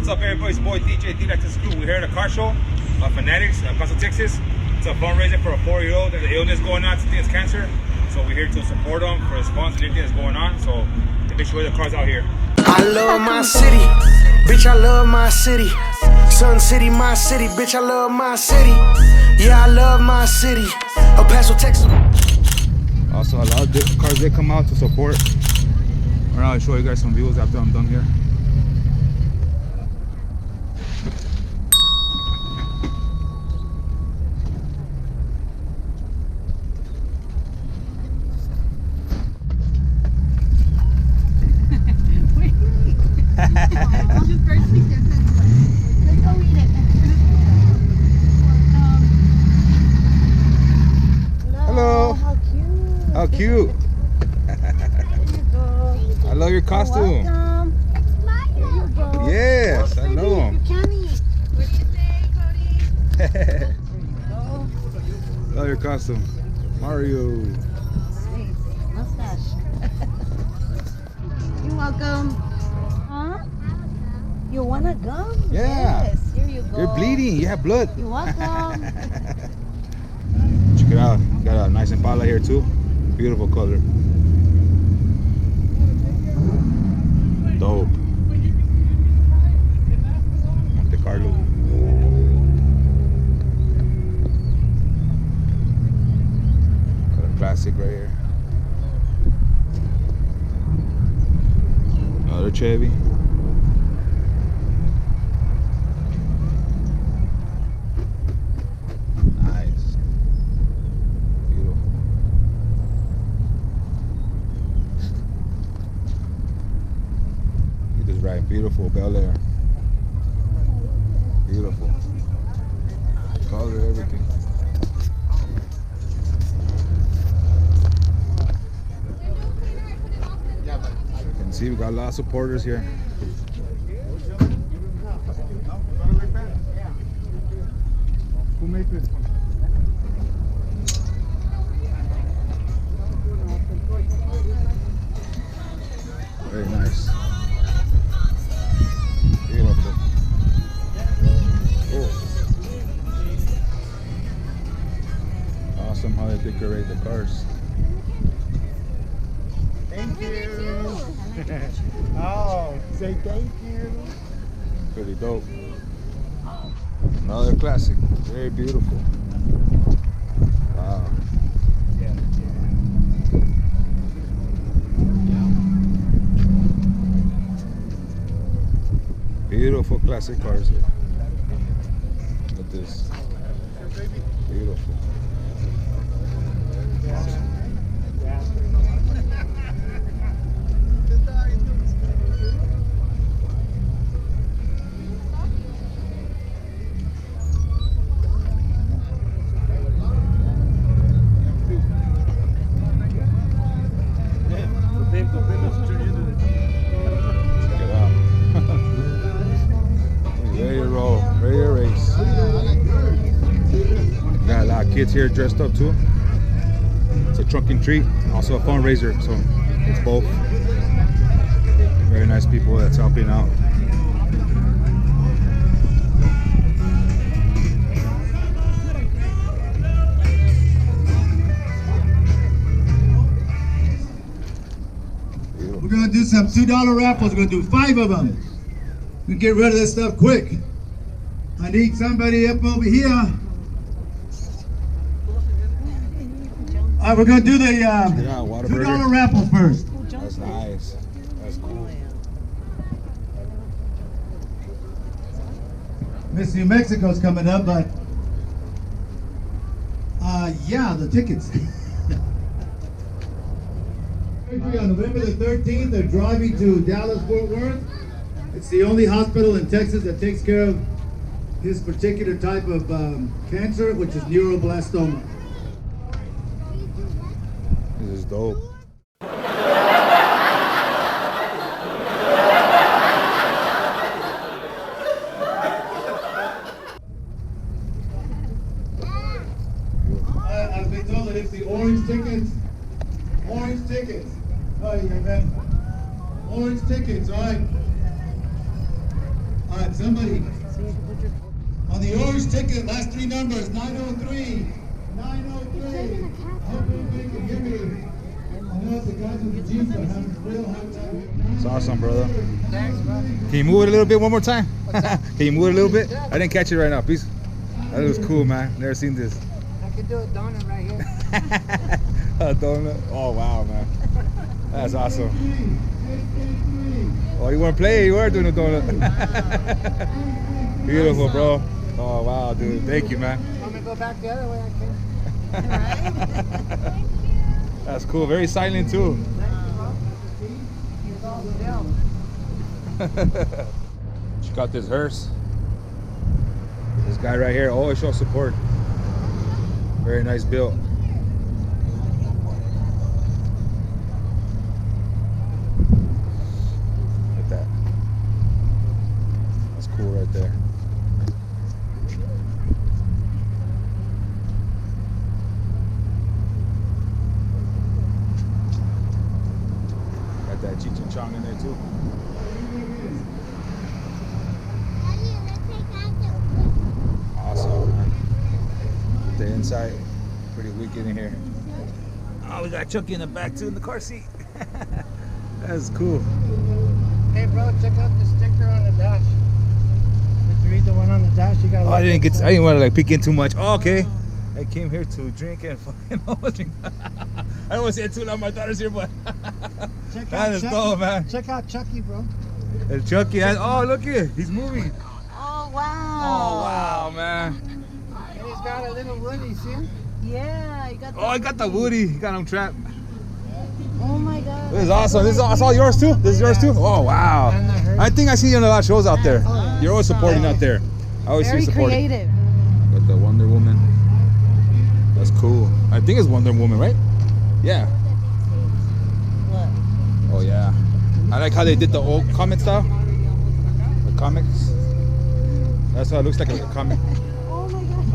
What's up, everybody? It's boy DJ D like to school. We're here at a car show, Fanatics, Paso, Texas. It's a fundraiser for a 4-year-old. There's an illness going on. It's cancer. So we're here to support him for his funds and everything that's going on. So make sure the car's out here. I love my city, bitch. I love my city. Sun City, my city, bitch. I love my city. Yeah, I love my city. El Paso, Texas. Also, a lot of cars did come out to support. Right now, I'll show you guys some views after I'm done here. Hello. How cute. How cute. I love your costume. Yes, I know him. What do you say, Cody? Love your costume. Mario. Mustache. You're welcome. Huh? You wanna go? Yeah. Yes, here you go. You're bleeding. You have blood. You're welcome. Check it out. Got a nice Impala here too. Beautiful color. Dope. Monte Carlo. Got a classic right here. Another Chevy. Nice. Beautiful. It is right. Beautiful Bel Air. Beautiful. Color, everything. You can see we got a lot of supporters here. Who made this one? Very nice. Beautiful. Awesome how they decorate the cars. Thank you. Oh, say thank you. Pretty dope. Another classic. Very beautiful. Wow. Beautiful classic cars here. Look at this. Beautiful. Awesome. Check it out. Ready to roll, ready to race. Got a lot of kids here dressed up too. It's a trunk and treat, also a fundraiser, so it's both. Very nice people that's helping out. We're gonna do some $2 raffles. We're gonna do 5 of them. We can get rid of this stuff quick. I need somebody up over here. All right, we're gonna do the $2 raffle first. That's nice. That's cool. Miss New Mexico's coming up, but yeah, the tickets. On November the 13th, they're driving to Dallas-Fort Worth. It's the only hospital in Texas that takes care of this particular type of cancer, which is neuroblastoma. This is dope. I've been told that it's the orange tickets. Orange tickets. Oh, you got that? Orange tickets, all right. All right, so Somebody. On the orange ticket, last three numbers, 903. 903. I hope everybody can hear me. I know the guys with the Jeeps are having a real hard time. It's awesome, brother. Thanks, bro. Can you move it a little bit one more time? Can you move it a little bit? I didn't catch it right now, please. That was cool, man. Never seen this. I could do a donut right here. A donut? Oh, wow, man. That's awesome. Oh, you want to play? You were doing a donut. Beautiful, bro. Oh, wow, dude. Thank you, man. Want me to go back the other way? I can. That's cool. Very silent, too. Check out this hearse. This guy right here always shows support. Very nice build. Look at that. That's cool right there. Got that Cheech and Chong in there too. Awesome, man. The inside, pretty wicked in here. Oh, we got Chucky in the back too in the car seat. That's cool. Hey, bro, check out the sticker on the dash. Did you read the one on the dash? You got. Oh, I didn't want to like peek in too much. Oh, okay. I came here to drink and fucking drink. I don't want to say it too loud. My daughter's here, but that is dope, man. Check out Chucky, bro. And Chucky has. Oh, look here, he's moving. Oh, wow. Oh, wow, man. And he's got a little Woody, see him? Yeah, you got the Oh, I got the Woody. He got him trapped. Oh my god. This is awesome. This is all yours too? This is yours too? Oh, wow. I think I see you on a lot of shows out there. You're always supporting out there. I always see Very you supporting. creative. Got the Wonder Woman. That's cool. I think it's Wonder Woman, right? Yeah. What? Oh, yeah. I like how they did the old comic style. The comics. That's how it looks like a comic. Oh my god.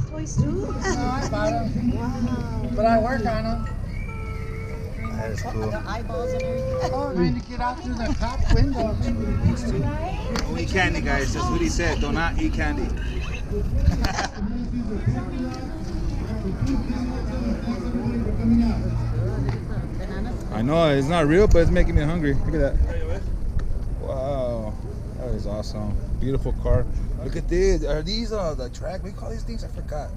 Toys too? No, I bought him. Wow. But I work on him. That is cool. The eyeballs and everything. Oh, trying to get out through the top window. Don't eat candy, guys. That's what he said. Do not eat candy. I know it's not real, but it's making me hungry. Look at that. Wow, that is awesome. Beautiful car. Look at this. Are these the track? What do you call these things? I forgot.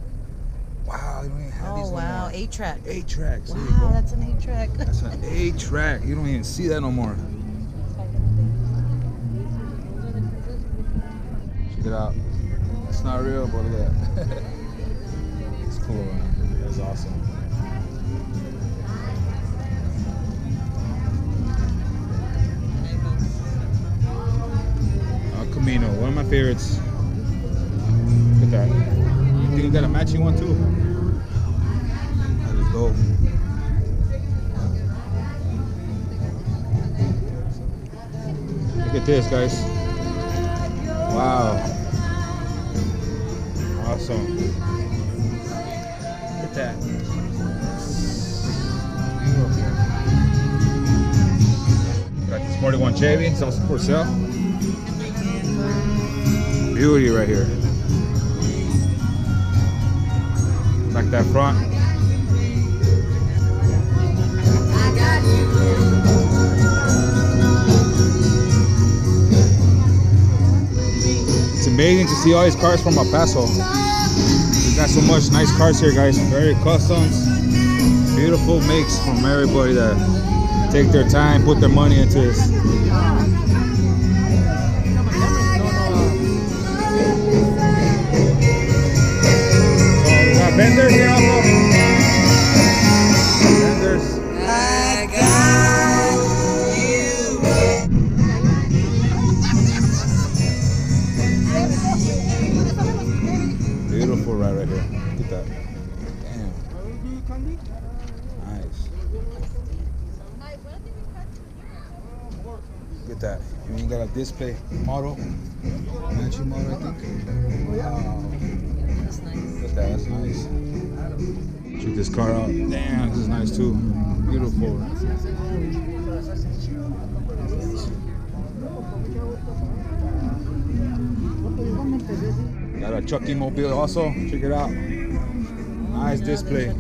Wow, you don't even have these Oh no wow, more. 8-track. 8 tracks. There you Wow, go. that's an 8-track. That's an 8 track. You don't even see that no more. Check it out. It's not real, but look at that. It's cool, man. That's awesome. Camino, one of my favorites. Look at that. You think you got a matching one too? That is dope. Look at this, guys. Wow. Awesome. Look at that. Beautiful. Got this 41 Chevy, it's also for sale. Beauty right here. Like that front. It's amazing to see all these cars from El Paso. We got so much nice cars here, guys. Very customs. Beautiful makes from everybody that take their time, put their money into this. Vendors here also. Vendors. I got you. Beautiful ride right here. Look at that. Damn. Nice. Look at that. You even got a display model. Matching model, I think. Wow. That's nice. Look at that. That's nice. Check this car out. Damn, this is nice too. Beautiful. Got a Chucky mobile also. Check it out. Nice display.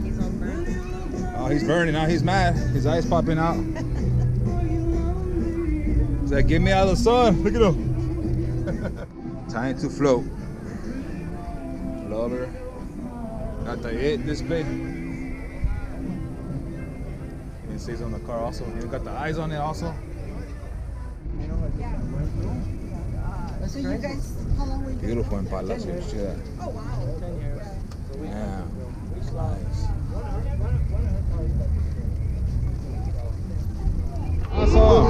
Oh, he's burning now. He's mad. His eyes popping out. He's like, get me out of the sun. Look at him. Time to float. Love her. Got the it display. It says on the car also. You got the eyes on it also. So you guys, how long were you? Beautiful in Palacio. Yeah. Oh wow. Yeah. Nice. Awesome.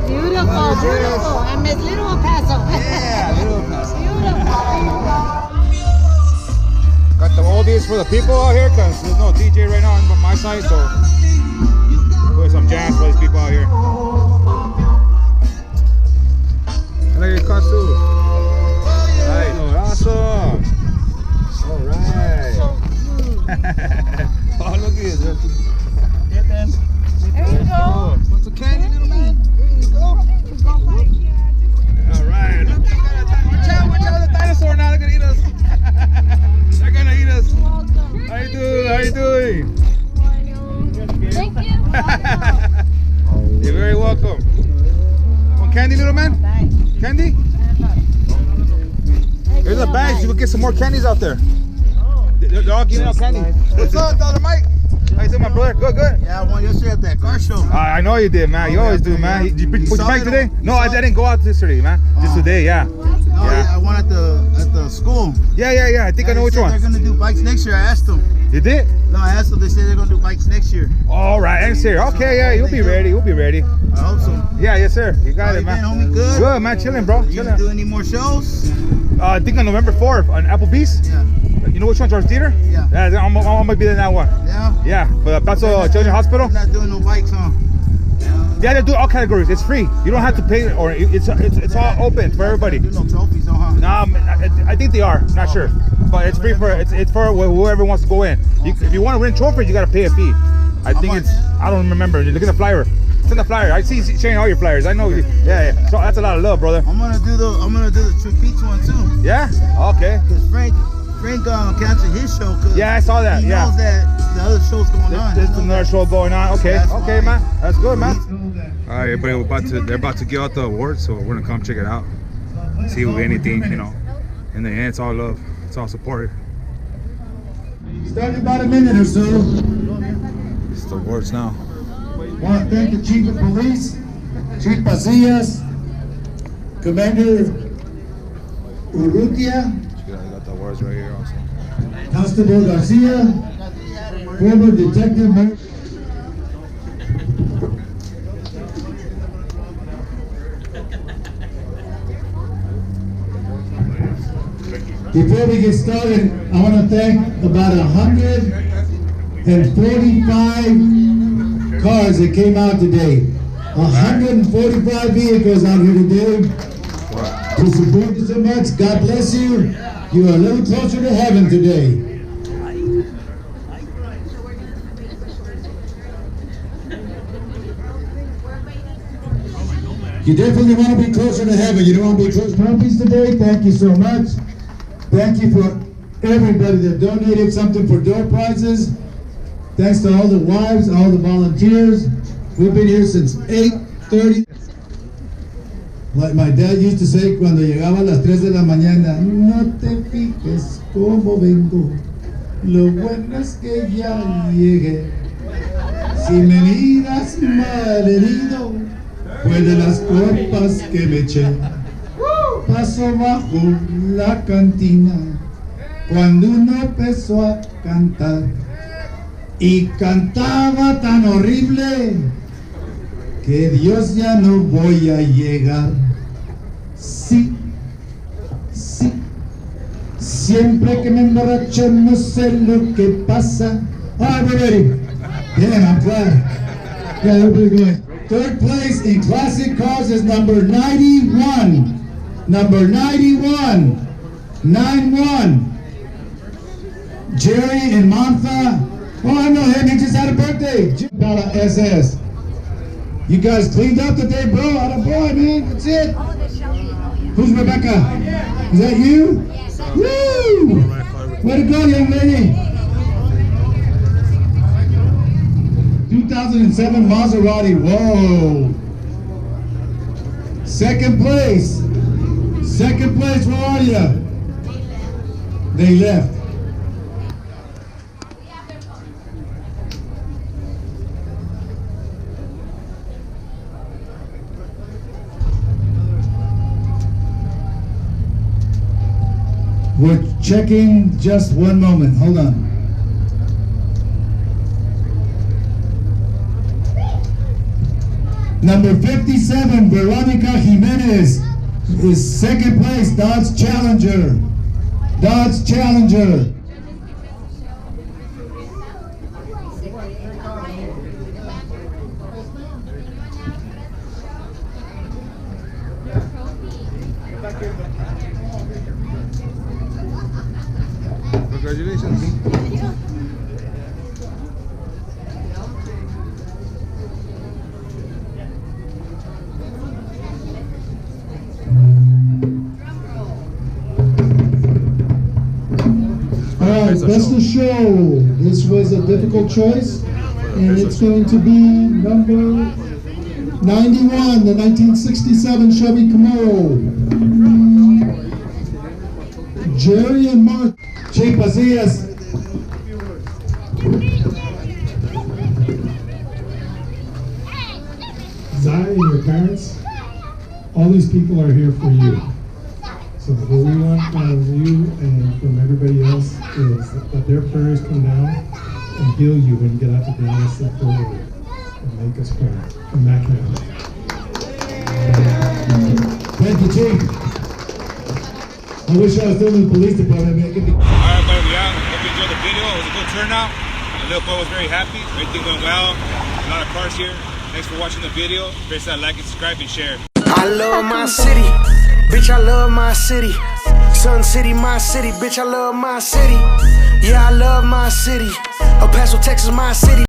Beautiful, beautiful. I miss Little El Paso. Yeah, Little El Paso. Beautiful. Got the oldies for the people out here because there's no DJ right now on my side, so put some jams for these people out here. I like your costume. Nice. Awesome. All right. Oh, look at this. There you go. What's a candy, little man? There you go. All right. Look, watch out the dinosaur now. They're gonna eat us. They're gonna eat us. How you doing? How you doing? Thank you. You're very welcome. Want candy, little man? Candy? Here's a bag. You can get some more candies out there. They're all giving out candy. What's up, Dr. Mike? How you doing, my brother? Good, good. Yeah, I won yesterday at that car show. I know you did, man. You always do, man. Did you put your bike today? No, I didn't go out yesterday, man. Just today, yeah. No, yeah. I won at the school. Yeah. I think I know which one. They're gonna do bikes next year. I asked them. You did? No, I asked them. They said they're gonna do bikes next year. All right, next year. Okay, yeah, you'll be ready. You'll be ready. I hope so. Yeah, yes, sir. You got How it, you man. been, homie? Good? Good, man. Chilling, bro. You gonna do any more shows? I think on November 4th on Applebee's. Yeah. You know which one, George Theater? Yeah. I'm gonna be in that one. Yeah. Yeah, for the Paso Children's Hospital. You're not doing no bikes, huh? Yeah, they do all categories. It's free. You don't have to pay, or it's all open for everybody. Do no trophies, huh? No, I think they are. Not sure, but it's free for it's for whoever wants to go in. If you want to win trophies, you gotta pay a fee. I think much? I don't remember. Look at the flyer. It's in the flyer. I see you sharing all your flyers. I know. Yeah. So that's a lot of love, brother. I'm gonna do the True Peach one too. Yeah. Okay. Cause Frank canceled his show. Cause Yeah, I saw that. He knows that the other show's going on. There's another show going on. Okay. That's Okay, fine. man. That's good, man. All right, everybody. They're about to give out the awards, so we're gonna come check it out. See if anything, you know. In the end, it's all love. It's all support. Starting about a minute or so. It's the awards now. Want to thank the Chief of Police, Chief Pasillas, Commander Urrutia, Check it out. They got the awards right here also. Constable Garcia, former Detective Murphy. Before we get started, I want to thank about 145 cars that came out today. 145 vehicles out here today to support you so much. God bless you. You are a little closer to heaven today. You definitely want to be closer to heaven. You don't want to be close to trophies today. Thank you so much. Thank you for everybody that donated something for door prizes. Thanks to all the wives, all the volunteers. We've been here since 8:30. Like my dad used to say cuando llegaba a las 3 de la mañana, no te fijes cómo vengo, lo bueno es que ya llegué. Si me miras mal herido, fue de las copas que me eché. Paso bajo la cantina cuando uno empezó a cantar y cantaba tan horrible que Dios ya no voy a llegar. Sí, sí, siempre que me emborracho no sé lo que pasa. All right, we're ready. Damn, I'm glad. Yeah, everybody's going. Third place in classic cars is number 91. Number 91. 91. Jerry and Martha. Oh, I know him. He just had a birthday. About a SS. You guys cleaned up today, bro. Atta boy, man. That's it. Who's Rebecca? Is that you? Woo! Way to go, young lady. 2007 Maserati. Whoa. Second place. Second place, where are you? They left. We're checking, just one moment, hold on. Number 57, Veronica Jimenez is second place, Dodge Challenger. Dodge Challenger. Congratulations. Alright, best of show. This was a difficult choice, and it's going to be number 91, the 1967 Chevy Camaro. Jerry and Mark. Chief Pasillas. Zai and your parents, all these people are here for you. So what we want from you and from everybody else is that their prayers come down and heal you when you get out to Dallas and Fort Worth and make us proud. From that kind. Thank you, Chief. I wish I was still in the police department, man. Alright, buddy, we out. Hope you enjoyed the video. It was a good turnout. The little boy was very happy. Everything went well. A lot of cars here. Thanks for watching the video. Press that like and subscribe and share. I love my city, bitch, I love my city. Sun City, my city, bitch, I love my city. Yeah, I love my city. El Paso, Texas, my city.